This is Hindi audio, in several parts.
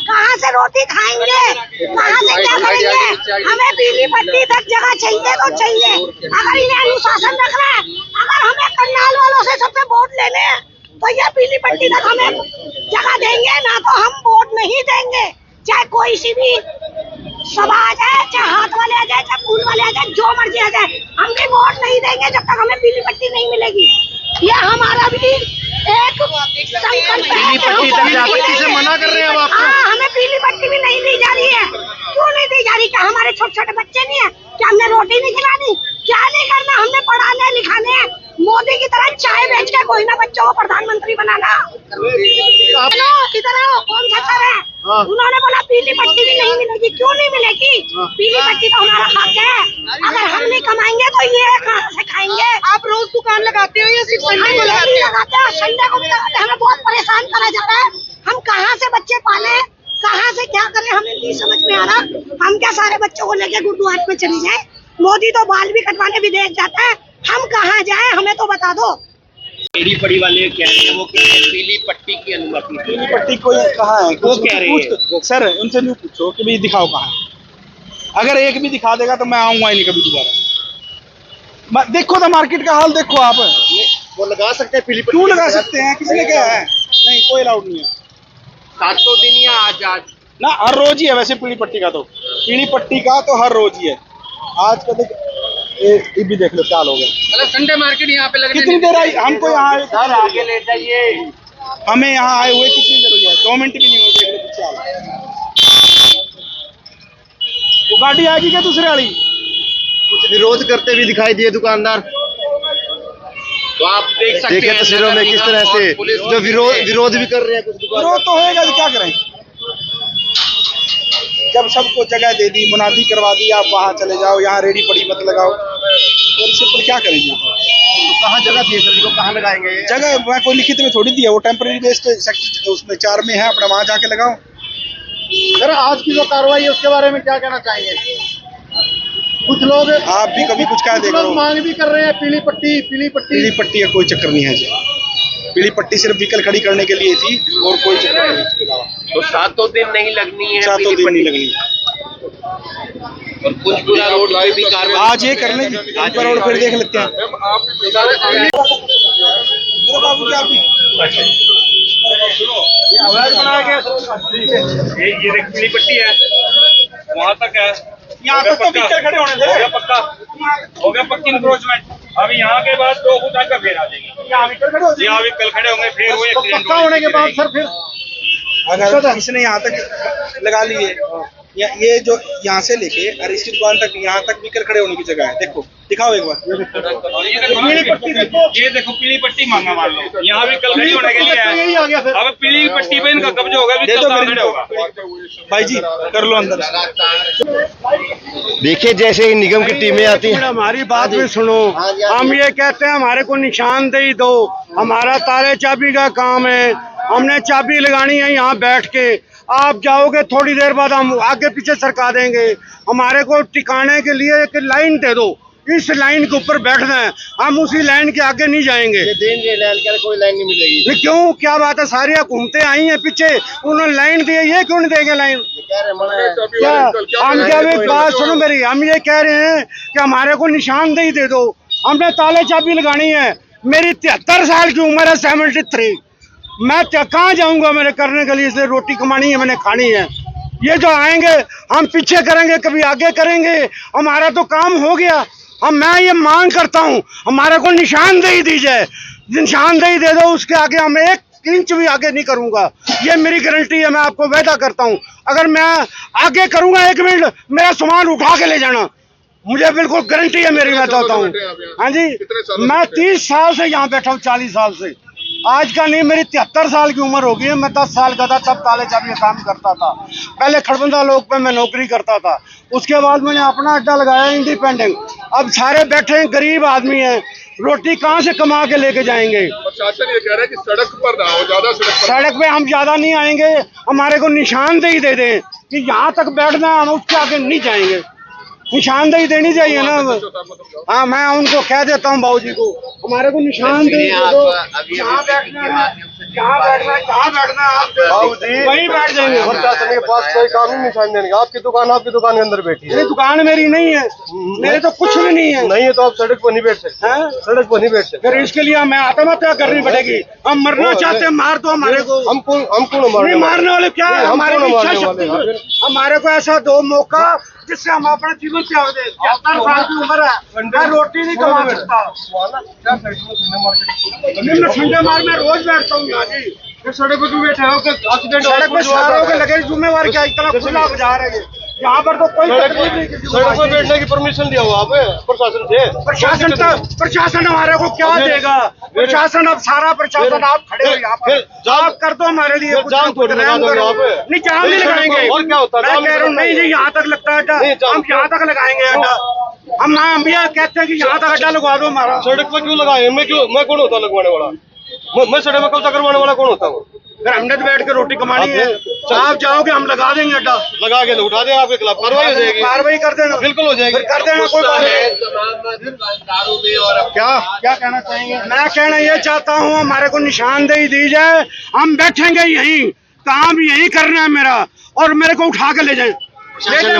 कहाँ से रोटी खाएंगे, कहाँ से क्या करेंगे? हमें बिजली पट्टी तक जगह चाहिए तो चाहिए। अगर इन्हें अनुशासन रखना है, अगर हमें करनाल वालों से सबसे वोट लेने हैं तो ये बिजली पट्टी तक हमें जगह देंगे, ना तो हम वोट नहीं देंगे। चाहे कोई सी भी सभा आ जाए, चाहे हाथ वाले आ जाए, चाहे फूल वाले आ जाए, जो मर्जी आ जाए, हम भी वोट नहीं देंगे जब तक हमें बिजली पट्टी नहीं मिलेगी। ये हमारा भी एक संकल्प है। से मना कर रहे हैं आप? हाँ, हमें बिजली पट्टी भी नहीं दी जा रही है। क्यों नहीं दी जा रही? क्या हमारे छोटे छोटे बच्चे नहीं है? क्या हमने रोटी नहीं खिलानी? क्या नहीं करना? हमने पढ़ाने लिखाने मोदी की तरह चाय बेच के कोई ना बच्चों को प्रधानमंत्री बनाना। इधर आओ, कौन सा सर है? उन्होंने बोला बिजली पट्टी भी नहीं मिलेगी। क्यों नहीं मिलेगी? बिजली पट्टी तो हमारा हक है। अगर हम नहीं कमाएंगे तो ये कहाँ से खाएंगे? आप रोज दुकान लगाते हो या सिर्फ संडे को लगाते हो? लगाते हैं, संडे को भी लगाते हैं। हमें बहुत परेशान करा जा रहा है। हम कहाँ से बच्चे पाले, कहाँ से क्या करें, हमें नहीं समझ में आ रहा। हम क्या सारे बच्चों को लेके गुरुद्वारे में चली जाए? मोदी तो बाल भी कटवाने विदेश जाता है, हम कहाँ जाए? हमें तो बता दो। एडी पड़ी वाले कह रहे हैं, वो कह रहे हैं पीली पट्टी की अनुमति। पीली पट्टी कोई कहाँ है? वो कह रहे हैं सर, उनसे नहीं पूछो कि भाई दिखाओ कहाँ है। अगर एक भी दिखा देगा तो मैं आऊंगा ही नहीं कभी दोबारा। देखो तो मार्केट का हाल देखो आप। वो लगा सकते हैं पीली पट्टी? क्यों लगा सकते हैं? किसने कहा है? नहीं, कोई अलाउड नहीं है। 700 दिन या आज ना, हर रोज ही है वैसे पीली पट्टी का। तो पीली पट्टी का तो हर रोज ही है। आज का देख, ये भी देख लो क्या हो गया। मतलब संडे मार्केट यहाँ पे लगने कितनी देर आई हमको यहाँ? सर आगे ले जाइए। हमें यहाँ आए हुए कितनी देर हुई है? 2 मिनट भी नहीं हुए। देख लो पीछे हाल। वो गाड़ी आएगी क्या दूसरे वाली? कुछ विरोध करते हुए दिखाई दिए दुकानदार। तो आप देख सकते देखे हैं तस्वीरों में किस तरह से जो विरोध भी कर रहे हैं कुछ दुकानदार। विरोध तो होएगा, क्या करें? जब सबको जगह दे दी, मुनादी करवा दी, आप वहाँ चले जाओ, यहाँ रेडी पड़ी मत लगाओ, और इससे पर क्या करेंगे? तो कहाँ जगह दिए सर को? कहाँ लगाएंगे ये? जगह मैं कोई लिखित में थोड़ी दिया, वो टेम्परेरी बेस पे सेक्टर उसमें 4 में है, अपना वहाँ जाके लगाओ। सर आज की जो कार्रवाई है उसके बारे में क्या कहना चाहेंगे? कुछ लोग आप भी कभी कुछ कह देगा, मांग भी कर रहे हैं पीली पट्टी। पीली पट्टी का कोई चक्कर नहीं है जी। पीली पट्टी सिर्फ व्हीकल खड़ी करने के लिए थी, और कोई चक्कर नहीं है इसके अलावा। तो 7 दिन नहीं लगनी है? 7 दिन नहीं लगनी। और कुंजपुरा रोड पे भी कार्रवाई आज ये कर लेंगे, कुंजपुरा रोड फिर देख लेते हैं। बाबू क्या ये पीली पट्टी है, वहाँ तक है। यहाँ तक तो व्हीकल खड़े होने थे। हो गया पक्का, हो गया पक्की इंक्रोचमेंट। अब यहाँ के बाद 2 फुट आगे फिर आ जाएगी। यहाँ व्हीकल खड़े होंगे, फिर वो एक्सीडेंट पक्का होने के बाद सर फिर अगर इसने यहाँ तक लगा लिए, या ये जो यहाँ से लेके और इसकी दुकान तक, यहाँ तक व्हीकल खड़े होने की जगह है। देखो, दिखाओ एक बार। ये देखो पीली पट्टी मांगा मान लो, यहाँ भी कल खड़ी होने के लिए है। यही आ गया फिर। अब पीली पट्टी पे इनका कब्जा होगा, भी दे दो कल खड़े होगा। भाई जी, कर लो अंदर। देखिए जैसे ही निगम की टीमें आती हैं। हमारी बात भी सुनो। हम ये कहते हैं हमारे को निशानदेही दो, हमारा ताले चाबी का काम है, हमने चाबी लगानी है यहाँ बैठ के। आप जाओगे थोड़ी देर बाद हम आगे पीछे सरका देंगे। हमारे को टिकाने के लिए एक लाइन दे दो, इस लाइन के ऊपर बैठना है, हम उसी लाइन के आगे नहीं जाएंगे। देंगे लाइन के, कोई लाइन नहीं मिलेगी। नहीं, क्यों? क्या बात है? सारी घूमते आई हैं पीछे, उन्होंने लाइन दी है, ये क्यों नहीं देंगे लाइन? क्या हम क्या भी बात सुनो मेरी, हम ये कह रहे हैं कि हमारे को निशानदेही दे दो, हमने ताले चाबी लगानी है। मेरी 73 साल की उम्र है, 73। मैं कहाँ जाऊंगा? मेरे करने के लिए से रोटी कमानी है, मैंने खानी है। ये जो आएंगे हम पीछे करेंगे, कभी आगे करेंगे, हमारा तो काम हो गया। मैं ये मांग करता हूँ हमारे को निशानदेही दी जाए, निशानदेही दे दो, उसके आगे हम 1 इंच भी आगे नहीं करूंगा। ये मेरी गारंटी है, मैं आपको वादा करता हूँ। अगर मैं आगे करूंगा 1 मिनट, मेरा सामान उठा के ले जाना, मुझे बिल्कुल गारंटी है मेरी। मैं बताता हूँ। हाँ जी, मैं 30 साल से यहाँ बैठा हूँ, 40 साल से। आज का नहीं, मेरी 73 साल की उम्र हो गई है। मैं 10 साल का था तब ताले चाबी का काम करता था। पहले खड़बंदा लोग पे मैं नौकरी करता था, उसके बाद मैंने अपना अड्डा लगाया इंडिपेंडेंट। अब सारे बैठे हैं, गरीब आदमी हैं, रोटी कहाँ से कमा के लेके जाएंगे? प्रशासन ये कह रहा है कि सड़क पर ना हो, ज्यादा सड़क पे हम ज्यादा नहीं आएंगे, हमारे को निशानदेही दे दें कि यहाँ तक बैठना है, हम उसके आगे नहीं जाएंगे। निशानदेही देनी चाहिए ना। हाँ, मैं उनको कह देता हूँ बाबूजी को, हमारे को निशानदेही दे दो, यहाँ बैठना है। जहाँ बैठना है आप वहीं बैठ जाएंगे। प्रशासन के पास कोई कानून निशान देने का। आपकी दुकान के अंदर बैठी है। ये दुकान मेरी नहीं है, मेरे तो कुछ भी नहीं है। नहीं है तो आप सड़क पर नहीं बैठ सकते। सड़क पर नहीं बैठ सकते। फिर इसके लिए हमें आत्महत्या करनी पड़ेगी। हम मरना चाहते हैं, मार दो हमारे को। हम कौन मारने वाले क्या है? हमारी इच्छा शक्ति, वाले हमारे को ऐसा दो मौका जिससे हम अपना जीवन त्याग दें। 70 साल की उम्र है, मैं रोटी नहीं कमा सकता। संडे मार में रोज बैठता हूँ यहाँ जी। सड़क पर क्यों बैठे हो? सड़क पे सारों के लगे जिम्मेवार क्या इतना खुला बाजार है ये। यहाँ पर तो कोई तकलीफ नहीं किसी को। सड़क पर बैठने की परमिशन दिया हुआ आपने प्रशासन से? प्रशासन हमारे को क्या देगा? प्रशासन अब सारा प्रशासन आप खड़े हो यहाँ पर, आप कर दो हमारे लिए कुछ ना कुछ। नहीं जाम नहीं लगाएंगे। और क्या होता है? मैं कह रहा हूँ नहीं जी, यहाँ तक लगता है अड्डा, हम यहाँ तक लगाएंगे अड्डा। हम भैया कहते हैं कि यहाँ तक अड्डा लगवा दो हमारा। सड़क पर क्यों लगाए? मैं कौन होता लगवाने वाला? मैं सड़क में कब्जा करवाने वाला कौन होता हूँ? फिर हमने तो बैठ के रोटी कमानी है। आप जाओगे हम लगा देंगे अड्डा। लगा के उठा देंगे, आपके खिलाफ कार्रवाई हो जाएगी। कार्रवाई कर देना, बिल्कुल हो जाएगी। कर देना, कोई बात नहीं। क्या कहना चाहेंगे? मैं कहना ये चाहता हूँ हमारे को निशानदेही दी जाए, हम बैठेंगे यहीं, काम यहीं करना है मेरा, और मेरे को उठा के ले जाए। प्रशासन ने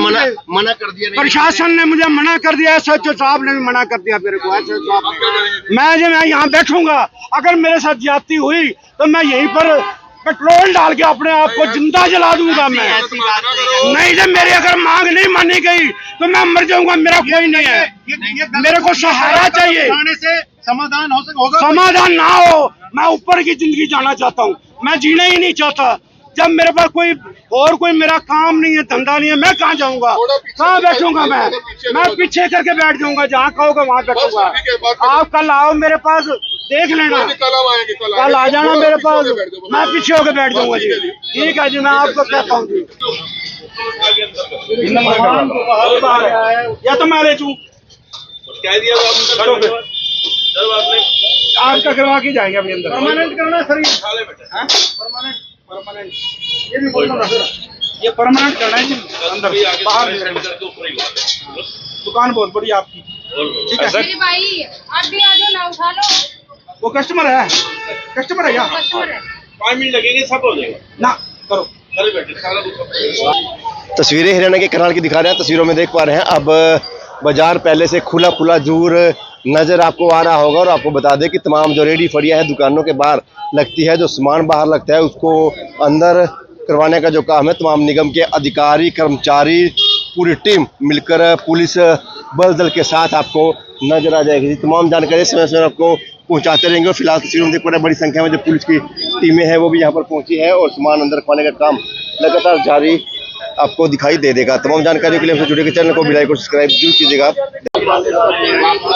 मना कर दिया। प्रशासन ने मुझे मना कर दिया, एसएचओ साहब ने भी मना कर दिया मेरे को। एसएचओ साहब ने, मैं यहाँ बैठूंगा, अगर मेरे साथ ज्यादती हुई तो मैं यहीं पर पेट्रोल डाल के अपने आप को जिंदा जला दूंगा। मैं नहीं, जब मेरी अगर मांग नहीं मानी गई तो मैं मर जाऊंगा। मेरा कोई नहीं है, मेरे को सहारा चाहिए। समाधान होगा? समाधान ना हो, मैं ऊपर की जिंदगी जाना चाहता हूँ। मैं जीना ही नहीं चाहता। जब मेरे पास कोई मेरा काम नहीं है, धंधा नहीं है, मैं कहाँ जाऊंगा? कहाँ बैठूंगा? मैं पीछे करके बैठ जाऊंगा, जहाँ कहोगे वहाँ बैठूंगा। आप कल आओ मेरे पास, देख लेना। कल आ जाना मेरे पास, मैं पीछे होकर बैठ जाऊंगा जी। ठीक है जी, मैं आपको कहता हूँ जी। या तो मैं ले चूँ आपका करवा के जाएंगे अभी अंदर। परमानेंट करना सर? परमानेंट ये भी बोल रहा सर, ये परमानेंट करना है जी। अंदर बाहर दुकान बहुत बड़ी आपकी, ठीक है। मेरे भाई आप भी आ जाओ ना, उठा लो। वो कस्टमर है क्या? कस्टमर है। 5 मिनट लगेंगे, सब हो जाएगा। ना करो। तस्वीरें हरियाणा के करनाल की दिखा रहे हैं। तस्वीरों में देख पा रहे हैं अब बाजार पहले से खुला जूर नजर आपको आ रहा होगा। और आपको बता दें कि तमाम जो रेडी फड़ियां हैं दुकानों के बाहर लगती है, जो सामान बाहर लगता है उसको अंदर करवाने का जो काम है, तमाम निगम के अधिकारी कर्मचारी पूरी टीम मिलकर पुलिस बल दल के साथ आपको नजर आ जाएगी। तमाम जानकारी समय समय आपको पहुंचाते रहेंगे। और फिलहाल तस्वीरों में देख पा रहे हैं बड़ी संख्या में जो पुलिस की टीमें हैं वो भी यहाँ पर पहुंची है, और सामान अंदर रखवाने का काम लगातार जारी आपको दिखाई दे देगा। तमाम जानकारियों के लिए हमसे जुड़े के चैनल को भी लाइक और सब्सक्राइब जरूर कीजिएगा।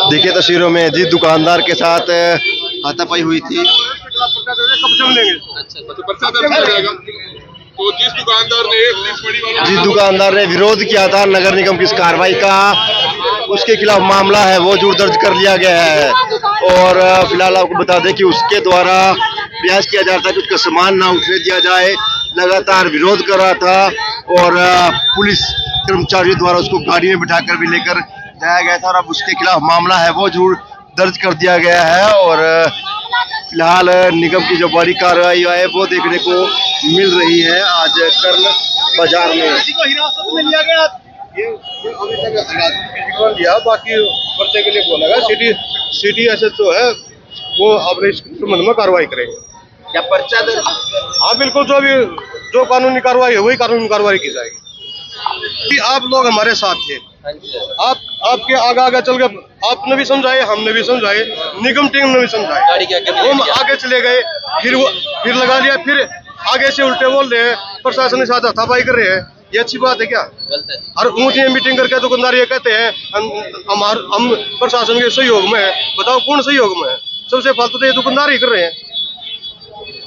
देखिए तस्वीरों में जिस दुकानदार के साथ हाथापाई हुई थी, तो जिस दुकानदार ने विरोध किया था नगर निगम की इस कार्रवाई का, उसके खिलाफ मामला है वो जरूर दर्ज कर लिया गया है। और फिलहाल आपको बता दें कि उसके द्वारा प्रयास किया जा रहा था कि उसका सामान ना उठने दिया जाए, लगातार विरोध कर रहा था, और पुलिस कर्मचारियों द्वारा उसको गाड़ी में बिठाकर भी लेकर जाया गया था। और अब उसके खिलाफ मामला है वो जरूर दर्ज कर दिया गया है। और फिलहाल निगम की जो बड़ी कार्रवाई है वो देखने को मिल रही है आज कर्ण बाजार में। हिरासत में लिया गया, लिया, बाकी पर्चे के लिए बोला गया। सिटी एसएचओ है वो अपने इस संबंध में कार्रवाई करेंगे। क्या पर्चा दर्ज? हाँ बिल्कुल, जो कानूनी कार्रवाई है वही कानूनी कार्रवाई की जाएगी। आप लोग हमारे साथ थे, आपके आगे चल गए, आपने भी समझाए, हमने भी समझाए, निगम टीम ने भी समझाए, हम आगे चले गए, फिर लगा लिया, फिर आगे से उल्टे बोल रहे हैं, प्रशासन के साथ हाथापाई कर रहे हैं। ये अच्छी बात है क्या? और ऊँची मीटिंग करके दुकानदार ये कहते हैं हम प्रशासन के सहयोग में है। बताओ कौन सहयोग में है? सबसे फालतू तो ये दुकानदार ही कर रहे हैं।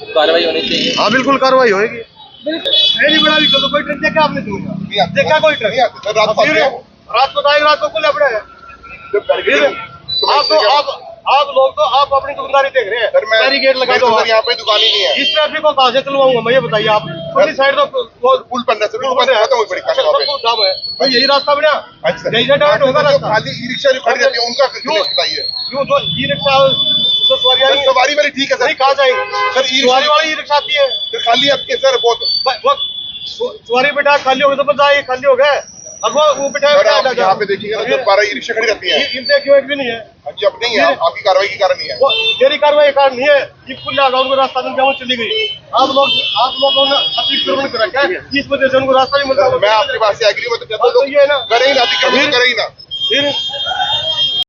कार्रवाई होनी चाहिए। हाँ बिल्कुल कार्रवाई होगी। मेरी बड़ा भी कोई ट्रक देखा आपने? देखा कोई ट्रक? रात को खुले पड़े हैं। आप लोग तो आप अपनी दुकानदारी देख रहे हैं। बैरिकेड लगा दो, यहाँ पे दुकान ही नहीं है। इस ट्रैफिक को कहाँ से चलवाऊंगा मैं, ये बताइए आप। पुलिस साइड तो वो पुल बनना से बिल्कुल खत्म हुई पड़ी काशी वहाँ पे। सब जाम है तो यही रास्ता बना अच्छा। यही से डायरेक्ट होगा जो रास्ता खाली ई रिक्शा जो खड़ी रहती है उनका क्यों? बताइए। क्यों जो ई रिक्शा तो सवारी सर, सवारी वाली ठीक है सर, नहीं कहाँ जाएंगे सर ई सवारी वाली ई रिक्शा आती है सर खाली आपके सर बहुत सवारी बैठा खाली हो गए तो बस जाए खाली हो गए अब वो बैठा सर आप यहाँ पे देखिएगा ना, जो 12 ई रिक्शा खड़ी रहती है इनसे क्यों एक भी नहीं है जी अब नहीं है, आपकी कार्रवाई के कारण नहीं है। वो मेरी कार्रवाई कारण नहीं है ये पुल लगा उनको रास्ता मिल गया वो चली गई आप लोगों ने अतिक्रमण कर रखा है इस वजह से उनको रास्ता नहीं मिलता मैं आपकी बात से एग्री हूं, तो बात तो ये है ना करें ही ना, अतिक्रमण करें ही ना। फिर